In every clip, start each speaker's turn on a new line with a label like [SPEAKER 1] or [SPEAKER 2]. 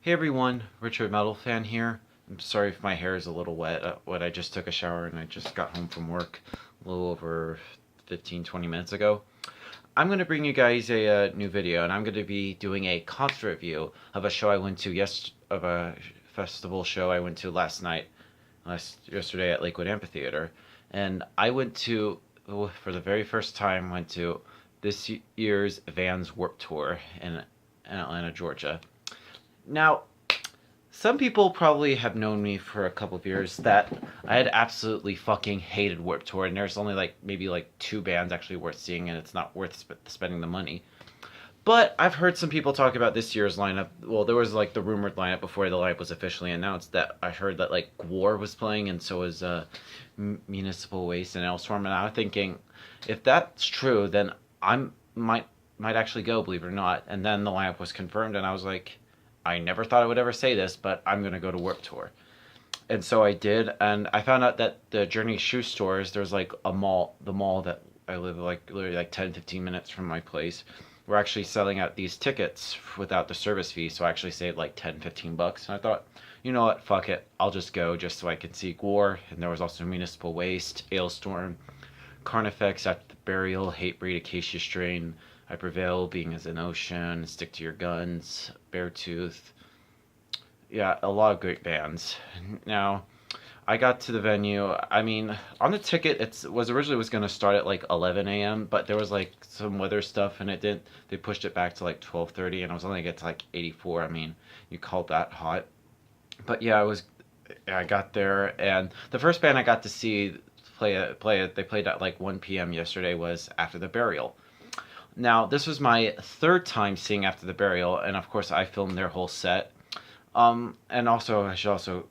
[SPEAKER 1] Hey everyone, Richard Metal Fan here. I'm sorry if my hair is a little wet. I just took a shower and I just got home from work a little over 15-20 minutes ago. I'm going to bring you guys a new video, and I'm going to be doing a concert review of a show I went to of a festival show I went to yesterday at Lakewood Amphitheater. And I went to, for the very first time, went to this year's Vans Warped Tour in Atlanta, Georgia. Now, some people probably have known me for a couple of years that I had absolutely fucking hated Warped Tour, and there's only maybe two bands actually worth seeing, and it's not worth spending the money. But I've heard some people talk about this year's lineup. Well, there was the rumored lineup before the lineup was officially announced. That I heard that War was playing, and so was Municipal Waste and Elstorm. And I was thinking, if that's true, then might actually go, believe it or not. And then the lineup was confirmed, and I was like, I never thought I would ever say this, but I'm going to go to Warped Tour. And so I did, and I found out that the Journey shoe stores, there's the mall that I live literally 10, 15 minutes from my place, were actually selling out these tickets without the service fee, so I actually saved 10, 15 bucks. And I thought, you know what, fuck it, I'll just go just so I can see Gore. And there was also Municipal Waste, Ailstorm, Carnifex, At the Burial, Hatebreed, Acacia Strain, I Prevail, Being as an Ocean, Stick to Your Guns, Beartooth. Yeah, a lot of great bands. Now, I got to the venue. I mean, on the ticket, originally was going to start at 11 a.m., but there was some weather stuff, and it didn't. They pushed it back to 12:30, and I was only going to get to 84. I mean, you call that hot? But yeah, I got there, and the first band I got to see they played at 1 p.m. yesterday was After the Burial. Now, this was my third time seeing After the Burial, and of course I filmed their whole set. And also, I should also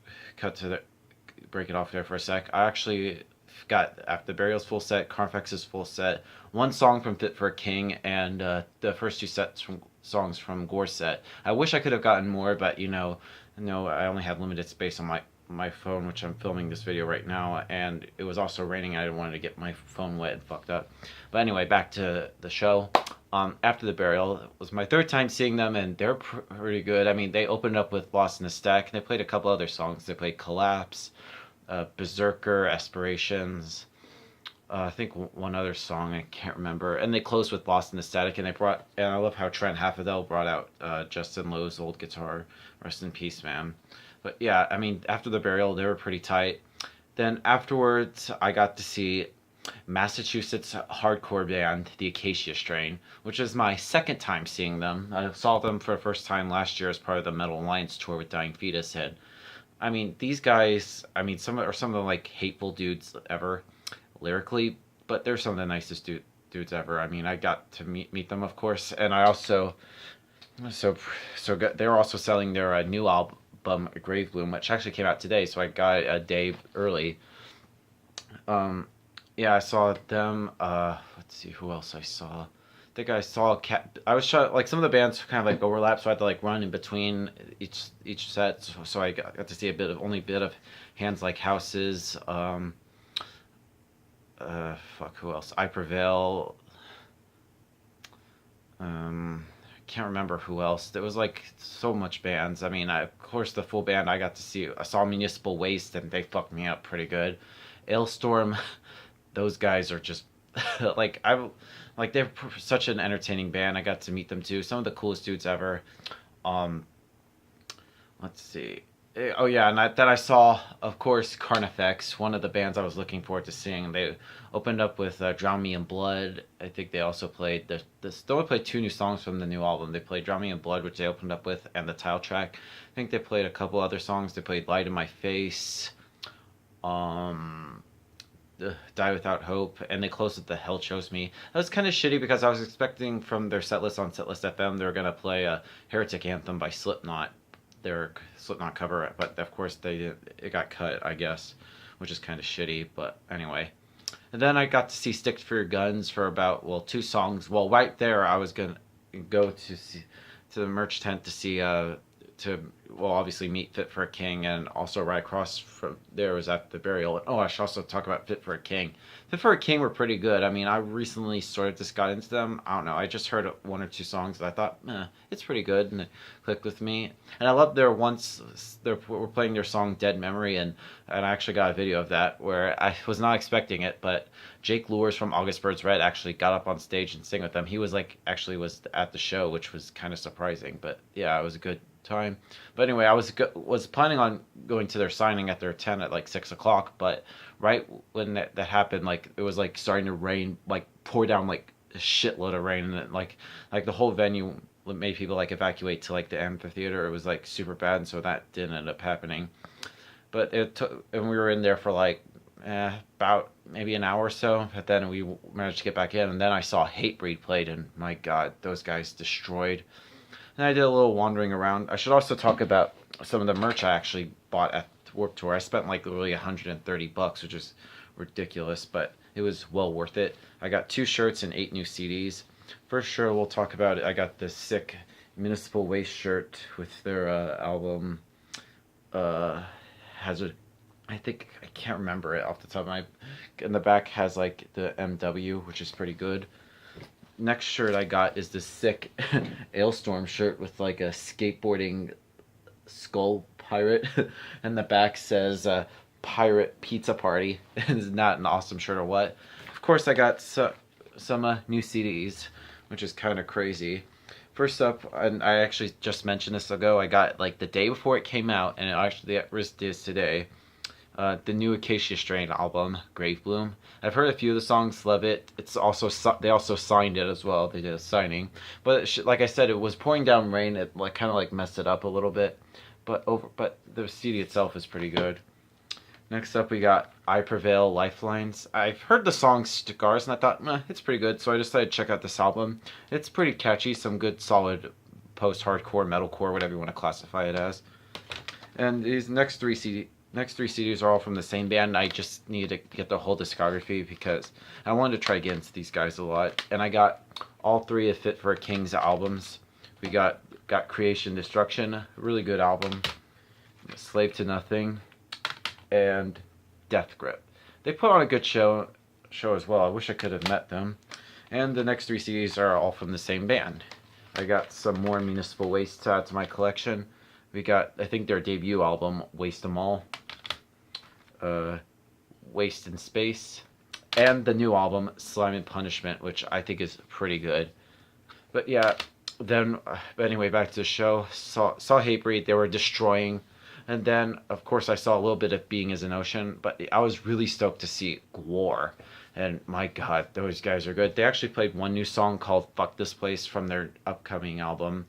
[SPEAKER 1] break it off there for a sec. I actually got After the Burial's full set, Carnifex's full set, one song from Fit for a King, and the first two songs from Gore's set. I wish I could have gotten more, but I only have limited space on my phone, which I'm filming this video right now, and it was also raining, and I didn't want to get my phone wet and fucked up. But anyway, back to the show. After the Burial, it was my third time seeing them, and they're pretty good. I mean, they opened up with Lost in the Stack, and they played a couple other songs. They played Collapse, Berserker, Aspirations, I think one other song, I can't remember. And they closed with Lost in the Static, and I love how Trent Haffadel brought out Justin Lowe's old guitar. Rest in peace, man. But yeah, I mean, After the Burial, they were pretty tight. Then afterwards, I got to see Massachusetts hardcore band, the Acacia Strain, which is my second time seeing them. I saw them for the first time last year as part of the Metal Alliance tour with Dying Fetus. And I mean, these guys, some of the hateful dudes ever, lyrically, but they're some of the nicest dudes ever. I mean, I got to meet them, of course, and I also good. They were also selling their new album, Grave Bloom, which actually came out today, so I got it a day early. Yeah, I saw them. Let's see who else I saw. I think I saw I was trying, some of the bands kind of overlap, so I had to run in between each set. So I got to see only a bit of Hands Like Houses. Who else? I Prevail. Can't remember who else. There was so much bands. I mean, of course, the full band I got to see. I saw Municipal Waste, and they fucked me up pretty good. Ailstorm, those guys are just they're such an entertaining band. I got to meet them too. Some of the coolest dudes ever. Let's see. Oh yeah, and then I saw, of course, Carnifex, one of the bands I was looking forward to seeing. They opened up with Drown Me in Blood. I think they also played they only played two new songs from the new album. They played Drown Me in Blood, which they opened up with, and the title track. I think they played a couple other songs. They played Light in My Face, Die Without Hope, and they closed with The Hell Chose Me. That was kind of shitty because I was expecting from their setlist on Setlist FM they were gonna play a Heretic Anthem by Slipknot, their Slipknot cover, but of course it got cut, I guess, which is kind of shitty. But anyway, and then I got to see Stick for Your Guns for about two songs. Well, right there I was gonna go to the merch tent to see well, obviously meet Fit for a King, and also right across from there was at the burial. Oh, I should also talk about Fit for a King. Fit for a King were pretty good. I mean, I recently sort of just got into them. I don't know. I just heard one or two songs that I thought, it's pretty good, and it clicked with me. And I love their we're playing their song Dead Memory, and I actually got a video of that where I was not expecting it, but Jake Lures from August Burns Red actually got up on stage and sang with them. He was was at the show, which was kind of surprising, but yeah, it was a good time. But anyway, I was planning on going to their signing at their tent at like 6 o'clock, but right when that happened, like it was like starting to rain, like pour down like a shitload of rain, and like the whole venue made people like evacuate to like the amphitheater. It was like super bad, and so that didn't end up happening. But and we were in there for like about maybe an hour or so, but then we managed to get back in, and then I saw Hatebreed played, and my god, those guys destroyed. And I did a little wandering around. I should also talk about some of the merch I actually bought at Warped Tour. I spent like literally $130, which is ridiculous, but it was well worth it. I got 2 shirts and 8 new CDs. First shirt we'll talk about it. I got this sick Municipal Waste shirt with their album. Has a, I think, I can't remember it off the top of my. In the back has like the MW, which is pretty good. Next shirt I got is this sick Ailstorm shirt with like a skateboarding skull pirate, and the back says Pirate Pizza Party. Is not an awesome shirt or what? Of course, I got some new CDs, which is kind of crazy. First up, and I actually just mentioned this ago, I got like the day before it came out, and it actually is today. The new Acacia Strain album, Grave Bloom. I've heard a few of the songs, love it. It's also they also signed it as well. They did a signing, but like I said, it was pouring down rain. It like kind of like messed it up a little bit, but the CD itself is pretty good. Next up, we got I Prevail Lifelines. I've heard the song Scars, and I thought, it's pretty good, so I decided to check out this album. It's pretty catchy, some good solid post-hardcore, metalcore, whatever you want to classify it as. And these next three CDs are all from the same band. I just needed to get the whole discography because I wanted to try to get into these guys a lot. And I got all 3 of Fit for a King's albums. We got Creation Destruction, a really good album. Slave to Nothing, and Death Grip. They put on a good show as well. I wish I could have met them. And the next 3 CDs are all from the same band. I got some more Municipal Waste to add to my collection. We got, I think, their debut album, Waste 'Em All, Waste in Space, and the new album, Slime and Punishment, which I think is pretty good. But yeah, then, anyway, back to the show. Saw Hatebreed. They were destroying. And then, of course, I saw a little bit of Being as an Ocean, but I was really stoked to see Gwar. And my god, those guys are good. They actually played one new song called Fuck This Place from their upcoming album.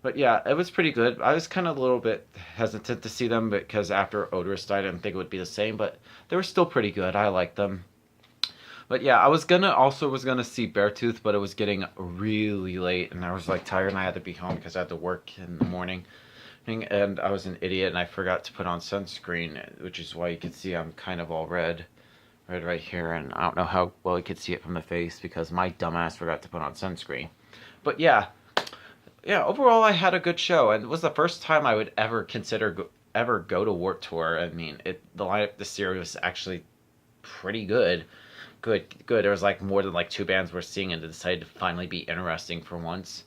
[SPEAKER 1] But yeah, it was pretty good. I was kind of a little bit hesitant to see them because after Odorous died, I didn't think it would be the same, but they were still pretty good. I liked them. But yeah, I was gonna see Beartooth, but it was getting really late, and I was like tired, and I had to be home because I had to work in the morning. And I was an idiot, and I forgot to put on sunscreen, which is why you can see I'm kind of all red right here, and I don't know how well you could see it from the face because my dumbass forgot to put on sunscreen. But yeah, overall I had a good show, and it was the first time I would ever consider ever go to Warped Tour. I mean, the lineup this year was actually pretty good. Good. There was like more than like 2 bands we're seeing, and it decided to finally be interesting for once.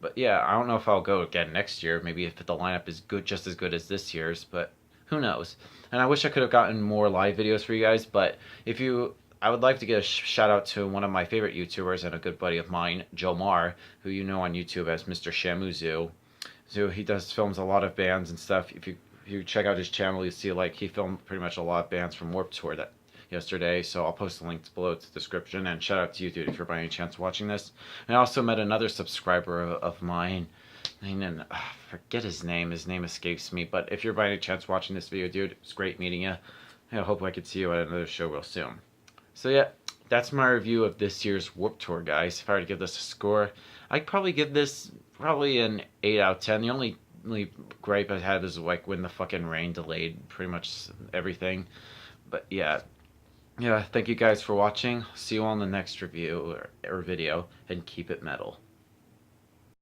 [SPEAKER 1] But yeah, I don't know if I'll go again next year. Maybe if the lineup is good, just as good as this year's, but who knows? And I wish I could have gotten more live videos for you guys, but I would like to give a shout out to one of my favorite YouTubers and a good buddy of mine, Jomar, who you know on YouTube as Mr. Shamuzu. So he films a lot of bands and stuff. If you check out his channel, you see like he filmed pretty much a lot of bands from Warped Tour yesterday, so I'll post the links below to the description, and shout out to you, dude, if you're by any chance watching this. And I also met another subscriber of mine, and forget his name escapes me, but if you're by any chance watching this video, dude, it's great meeting you. I hope I could see you at another show real soon. So yeah, that's my review of this year's Warped Tour, guys. If I were to give this a score, I'd probably give this an 8 out of 10. The only gripe I had is like when the fucking rain delayed pretty much everything. But yeah, thank you guys for watching. See you on the next review or video, and keep it metal.